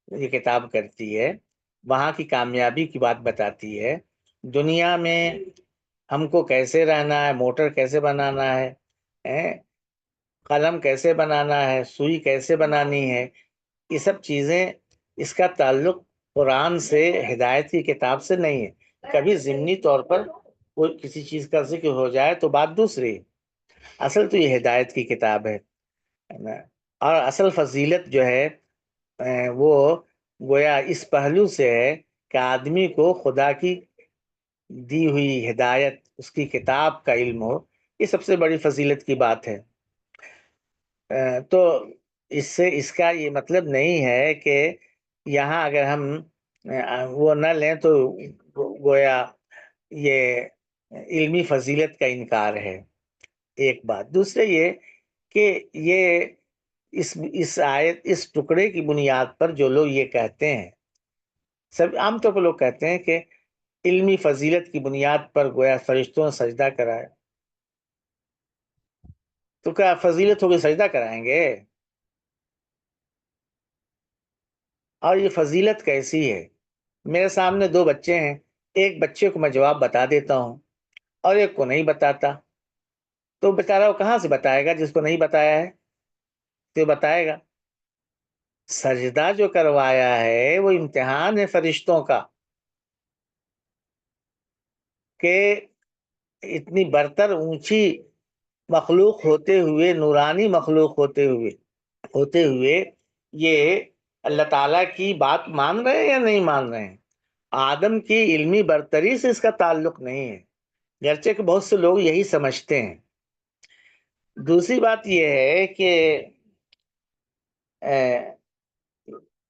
یہ کتاب کرتی ہے، وہاں کی کامیابی کی بات بتاتی ہے، دنیا میں ہم کو کیسے رہنا ہے، موٹر کیسے بنانا ہے، قلم کیسے بنانا ہے، سوئی کیسے بنانی ہے، یہ سب چیزیں، اس کا تعلق قرآن سے، ہدایت کی کتاب سے نہیں ہے۔ کبھی ضمنی طور پر کوئی کسی چیز کا ذکر ہو جائے تو بات دوسری، اصل تو یہ ہدایت کی کتاب ہے نا۔ اور اصل فضیلت جو ہے وہ گویا اس پہلو سے ہے کہ آدمی کو خدا کی دی ہوئی ہدایت، اس کی کتاب کا علم ہو، یہ سب سے بڑی فضیلت کی بات ہے۔ تو اس کا یہ مطلب نہیں ہے کہ یہاں اگر ہم وہ نہ لیں تو گویا یہ علمی فضیلت کا انکار ہے، ایک بات۔ دوسرے یہ کہ یہ اس آیت، اس ٹکڑے کی بنیاد پر جو لوگ یہ کہتے ہیں، سب عام طور پر لوگ کہتے ہیں کہ علمی فضیلت کی بنیاد پر گویا فرشتوں نے سجدہ کرایا، تو کیا فضیلت ہوگی سجدہ کرائیں گے؟ اور یہ فضیلت کیسی ہے؟ میرے سامنے دو بچے ہیں، ایک بچے کو میں جواب بتا دیتا ہوں اور ایک کو نہیں بتاتا، تو بیچارہ وہ کہاں سے بتائے گا؟ جس کو نہیں بتایا ہے تو بتائے گا۔ سجدہ جو کروایا ہے وہ امتحان ہے فرشتوں کا، کہ اتنی برتر اونچی مخلوق ہوتے ہوئے، نورانی مخلوق ہوتے ہوئے یہ اللہ تعالیٰ کی بات مان رہے ہیں یا نہیں مان رہے ہیں؟ آدم کی علمی برتری سے اس کا تعلق نہیں ہے، گرچہ کہ بہت سے لوگ یہی سمجھتے ہیں۔ دوسری بات یہ ہے کہ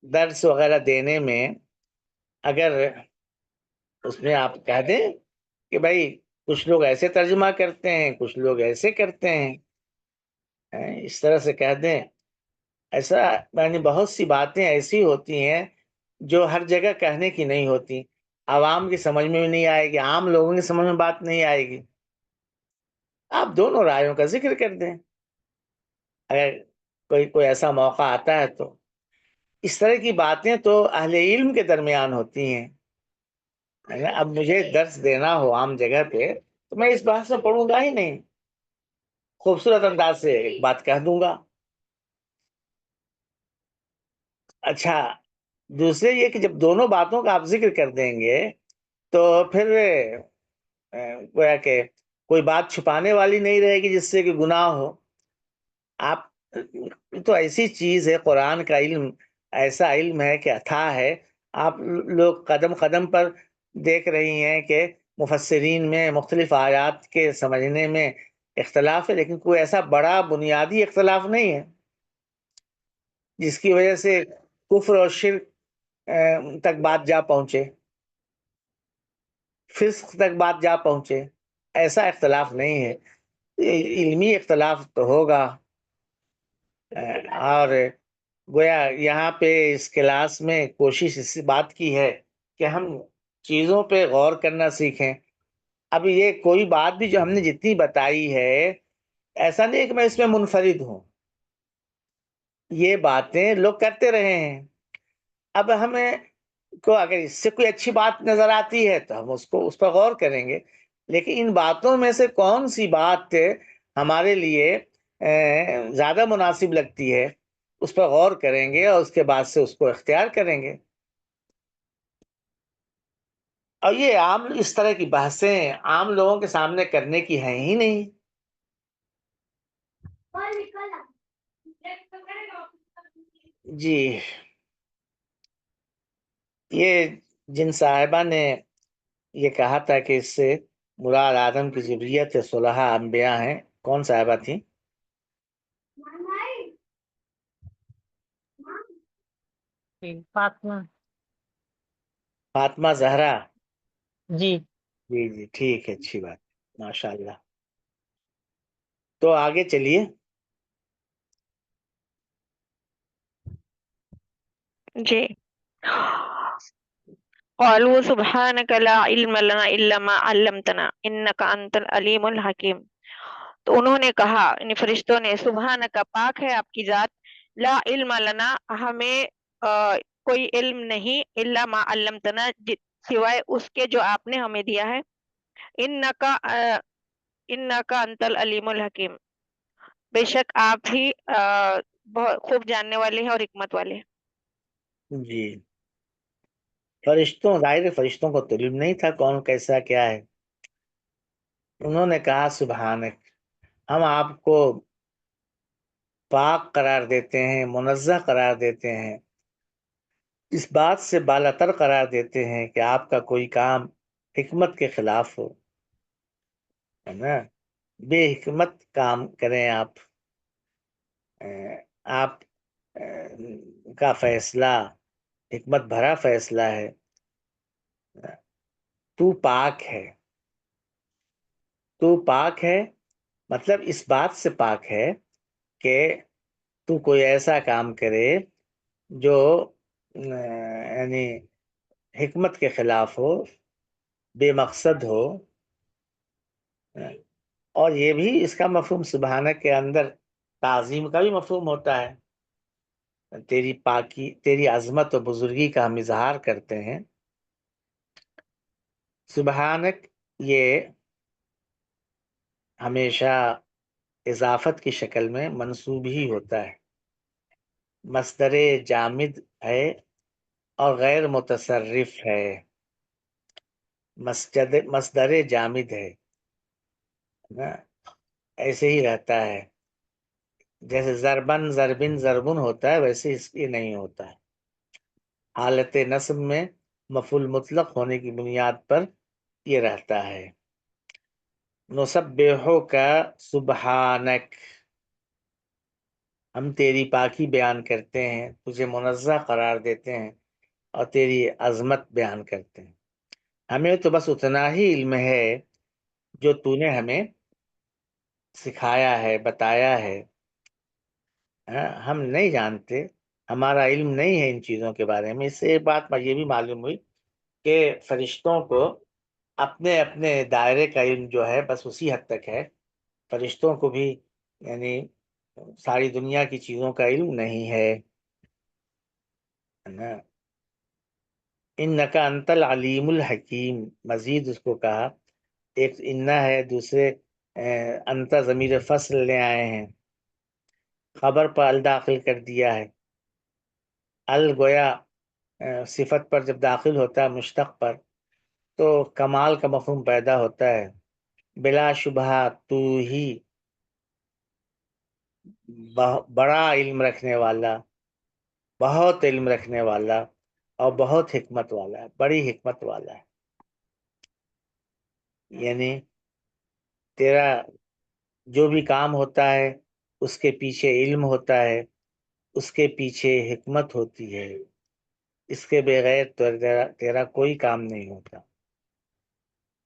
درس وغیرہ دینے میں اگر اس میں آپ کہہ دیں کہ بھائی کچھ لوگ ایسے ترجمہ کرتے ہیں، کچھ لوگ ایسے کرتے ہیں، اس طرح سے کہہ دیں، ایسا یعنی بہت سی باتیں ایسی ہوتی ہیں جو ہر جگہ کہنے کی نہیں ہوتی، عوام کی سمجھ میں بھی نہیں آئے گی، عام لوگوں کی سمجھ میں بات نہیں آئے گی۔ آپ دونوں رائےوں کا ذکر کر دیں اگر کوئی ایسا موقع آتا ہے تو۔ اس طرح کی باتیں تو اہل علم کے درمیان ہوتی ہیں۔ اب مجھے درس دینا ہو عام جگہ پہ تو میں اس بحث میں پڑھوں گا ہی نہیں، خوبصورت انداز سے ایک بات کہہ دوں گا۔ اچھا، دوسرے یہ کہ جب دونوں باتوں کا آپ ذکر کر دیں گے تو پھر گویا کہ کوئی بات چھپانے والی نہیں رہے گی جس سے کہ گناہ ہو۔ آپ تو ایسی چیز ہے، قرآن کا علم ایسا علم ہے کہ اتھاہ ہے، آپ لوگ قدم قدم پر دیکھ رہی ہیں کہ مفسرین میں مختلف آیات کے سمجھنے میں اختلاف ہے، لیکن کوئی ایسا بڑا بنیادی اختلاف نہیں ہے جس کی وجہ سے کفر اور شرک تک بات جا پہنچے، فسق تک بات جا پہنچے۔ ایسا اختلاف نہیں ہے، علمی اختلاف تو ہوگا۔ اور گویا یہاں پہ اس کلاس میں کوشش اس بات کی ہے کہ ہم چیزوں پہ غور کرنا سیکھیں۔ اب یہ کوئی بات بھی جو ہم نے جتنی بتائی ہے، ایسا نہیں کہ میں اس میں منفرد ہوں، یہ باتیں لوگ کرتے رہے ہیں۔ اب ہمیں کو اگر اس سے کوئی اچھی بات نظر آتی ہے تو ہم اس پر غور کریں گے، لیکن ان باتوں میں سے کون سی بات ہمارے لیے زیادہ مناسب لگتی ہے اس پر غور کریں گے اور اس کے بعد سے اس کو اختیار کریں گے۔ اور یہ عام اس طرح کی بحثیں عام لوگوں کے سامنے کرنے کی ہیں ہی نہیں۔ جی، یہ جن صاحبہ نے یہ کہا تھا کہ اس سے مراد آدم کی ذریت 16 انبیاء ہیں، کون صاحبہ تھیں؟ فاطمہ۔ فاطمہ زہرا۔ جی جی جی ٹھیک ہے، اچھی بات، ماشاء اللہ۔ تو آگے چلیے۔ جی، قالوا سبحانك لا علم لنا الا ما علمتنا انك انت العلیم الحکیم۔ تو انہوں نے کہا، یعنی فرشتوں نے، سبحانک، پاک ہے آپ کی ذات، لا علم لنا، ہمیں کوئی علم نہیں، الا ما علمتنا، سوائے اس کے جو آپ نے ہمیں دیا ہے، انک انت العلیم الحکیم، بے شک آپ ہی بہت خوب جاننے والے ہیں اور حکمت والے ہیں۔ جی، فرشتوں، ظاہر فرشتوں کو تو علم نہیں تھا کون کیسا کیا ہے۔ انہوں نے کہا سبحانک، ہم آپ کو پاک قرار دیتے ہیں، منزہ قرار دیتے ہیں، اس بات سے بالاتر قرار دیتے ہیں کہ آپ کا کوئی کام حکمت کے خلاف ہو، ہے نا، بے حکمت کام کریں آپ۔ آپ کا فیصلہ حکمت بھرا فیصلہ ہے۔ تو پاک ہے، تو پاک ہے، مطلب اس بات سے پاک ہے کہ تو کوئی ایسا کام کرے جو یعنی حکمت کے خلاف ہو، بے مقصد ہو۔ اور یہ بھی اس کا مفہوم سبحانک کے اندر تعظیم کا بھی مفہوم ہوتا ہے، تیری پاکی، تیری عظمت و بزرگی کا ہم اظہار کرتے ہیں۔ سبحانک یہ ہمیشہ اضافت کی شکل میں منصوب ہی ہوتا ہے، مصدر جامد ہے اور غیر متصرف ہے، مصدر جامد ہے نا، ایسے ہی رہتا ہے، جیسے ضربن ضربن ضربن ہوتا ہے ویسے اس کی نہیں ہوتا ہے۔ حالت نصب میں مفعول مطلق ہونے کی بنیاد پر یہ رہتا ہے۔ نسبحک سبحانک، ہم تیری پاکی بیان کرتے ہیں، تجھے منزہ قرار دیتے ہیں اور تیری عظمت بیان کرتے ہیں۔ ہمیں تو بس اتنا ہی علم ہے جو تو نے ہمیں سکھایا ہے، بتایا ہے، ہم نہیں جانتے، ہمارا علم نہیں ہے ان چیزوں کے بارے میں۔ اس سے ایک بات یہ بھی معلوم ہوئی کہ فرشتوں کو اپنے اپنے دائرے کا علم جو ہے بس اسی حد تک ہے، فرشتوں کو بھی یعنی ساری دنیا کی چیزوں کا علم نہیں ہے نا۔ انک انت العلیم الحکیم، مزید اس کو کہا، ایک انا ہے، دوسرے انت ضمیر فصل لے آئے ہیں، خبر پر ال داخل کر دیا ہے۔ ال گویا صفت پر جب داخل ہوتا ہے مشتق پر تو کمال کا مفہوم پیدا ہوتا ہے۔ بلا شبہ تو ہی بڑا علم رکھنے والا، بہت علم رکھنے والا اور بہت حکمت والا ہے، بڑی حکمت والا ہے۔ یعنی تیرا جو بھی کام ہوتا ہے اس کے پیچھے علم ہوتا ہے، اس کے پیچھے حکمت ہوتی ہے، اس کے بغیر تیرا کوئی کام نہیں ہوتا۔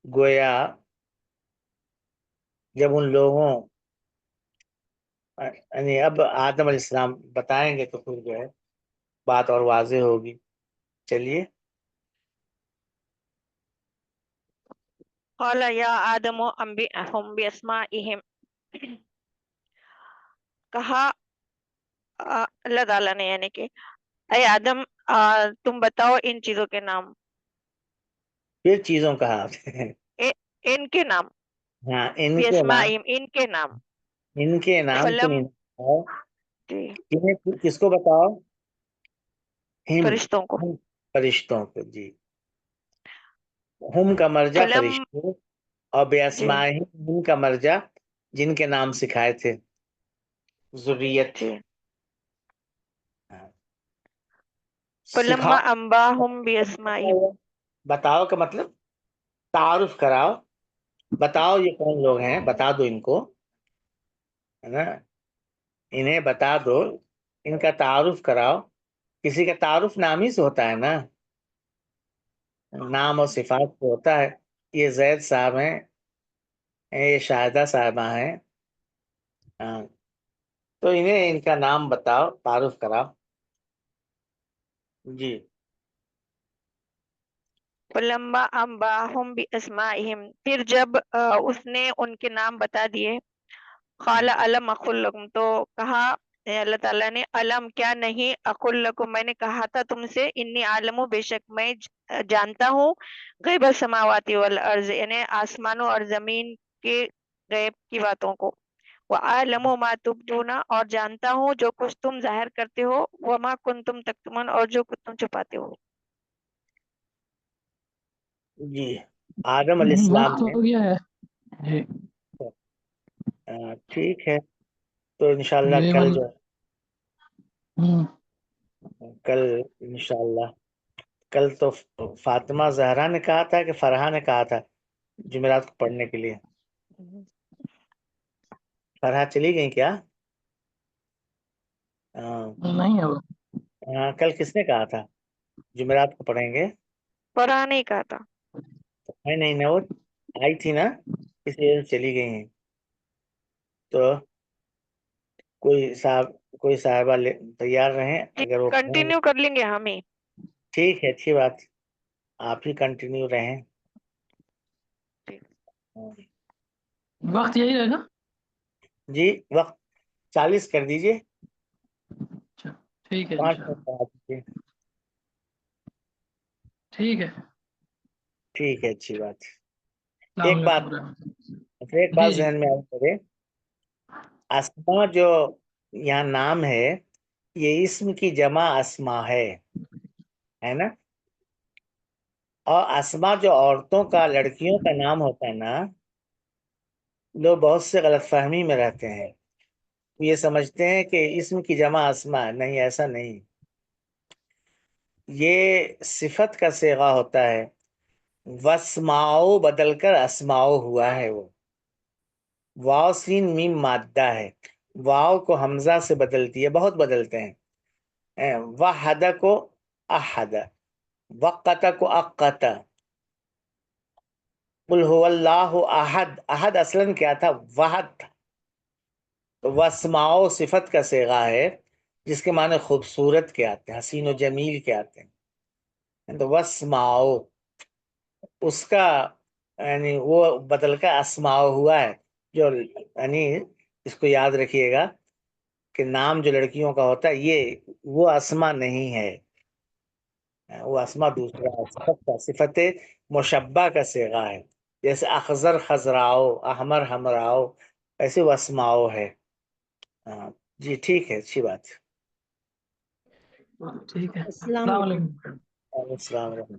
گویا جب ان لوگوں یعنی اب آدم علیہ السلام بتائیں گے تو پھر جو ہے بات اور واضح ہوگی۔ چلیے۔ قال یا آدم انبئهم باسمائهم، کہا اللہ تعالیٰ نے یعنی کہ اے آدم تم بتاؤ ان چیزوں کے نام، پھر چیزوں کہا ان کے نام، ہاں ان کے نام، باسمائهم ان کے نام، ان کے نام تم فلم انہیں بتاؤ۔ جی کس کو بتاؤ؟ ہم، فرشتوں کو، ہم فرشتوں کو، جی۔ ہم کا مرجع فلم فرشتوں اور بے جی اسماء ہم کا مرجع جن کے نام سکھائے تھے، ذریت۔ جی فلما سکھاؤ، انباہم باسمائهم، بتاؤ کا مطلب تعارف کراؤ، بتاؤ یہ کون لوگ ہیں، بتا دو ان کو، ہے نا، انہیں بتا دو، ان کا تعارف کراؤ۔ کسی کا تعارف نام ہی سے ہوتا ہے نا، نام اور صفات سے ہوتا ہے۔ یہ زید صاحب ہیں، یہ شاہدہ صاحبہ ہیں، ہاں، تو انہیں ان کا نام بتاؤ، تعارف کراؤ، جی۔ فلما انباہم باسمائهم، پھر جب اس نے ان کے نام بتا دیے، قال علم اقل لکم، تو کہا اللہ تعالیٰ نے علم کیا نہیں، اقل لکم میں نے کہا تھا تم سے، انی عالم بے شک میں جانتا ہوں، غیب السماوات والارض یعنی آسمانوں اور زمین کے غیب کی باتوں کو، وَأَعْلَمُ مَا تُبْدُونَ اور جانتا ہوں جو کچھ تم ظاہر کرتے ہو، وَمَا كُنْتُمْ تَكْتُمُونَ اور جو کچھ تم چھپاتے ہو۔ جی آدم علیہ السلام وقت نے، ہو گیا ہے جی، ٹھیک ہے، تو انشاءاللہ یہ کل والا جو کل انشاءاللہ کل تو فاطمہ زہرا نے کہا تھا کہ فرحہ نے کہا تھا جمعرات کو پڑھنے کے لیے، فرحہ چلی گئی کیا؟ نہیں ہے وہ، کل کس نے کہا تھا جمعرات کو پڑھیں گے؟ فرحہ نہیں کہا تھا، نہیں نور آئی تھی نا، اس لیے چلی گئی ہیں، تو کوئی صاحبہ تیار رہیں اگر وہ کہیں۔ کنٹینیو کر لیں گے ہم ہی۔ ٹھیک ہے، اچھی بات، آپ ہی کنٹینیو رہیں۔ وقت یہی رہے گا، جی وقت 40 کر دیجئے، اچھا ٹھیک ہے 5 انشاءاللہ، منٹ بڑھا دیجئے۔ ٹھیک ہے، ٹھیک ہے، اچھی بات۔ السلام ایک بات علیکم ورحمۃ اللہ، ایک جی بات جی ذہن میں آئی کرے، اسما جو یہاں نام ہے، یہ اسم کی جمع اسما ہے نا، اور اسما جو عورتوں کا، لڑکیوں کا نام ہوتا ہے نا، لوگ بہت سے غلط فہمی میں رہتے ہیں، یہ سمجھتے ہیں کہ اسم کی جمع اسما ہے، نہیں ایسا نہیں، یہ صفت کا صیغہ ہوتا ہے، وسماؤ بدل کر اسماؤ ہوا ہے وہ، واو سین میم مادہ ہے، واو کو حمزہ سے بدلتی ہے، بہت بدلتے ہیں. وحد کو احد، وقت کو اقت. قل هو اللہ احد، احد اصلاً کیا تھا؟ وحد تھا. واسماؤ صفت کا صیغہ ہے جس کے معنی خوبصورت کے آتے ہیں، حسین و جمیل کے آتے ہیں. تو واسماؤ اس کا یعنی وہ بدل کا اسماؤ ہوا ہے، جو یعنی اس کو یاد رکھیے گا کہ نام جو لڑکیوں کا ہوتا ہے یہ وہ اسما نہیں ہے، وہ اسما دوسرا ہے، صفت کا، صفت مشبہ کا صیغہ ہے. جیسے اخضر خضراؤ، احمر حمراؤ، ایسے وہ اسماؤ ہے. ہاں جی ٹھیک ہے، اچھی بات. ٹھیک ہے، السلام السلام علیکم. علیکم. السلام علیکم.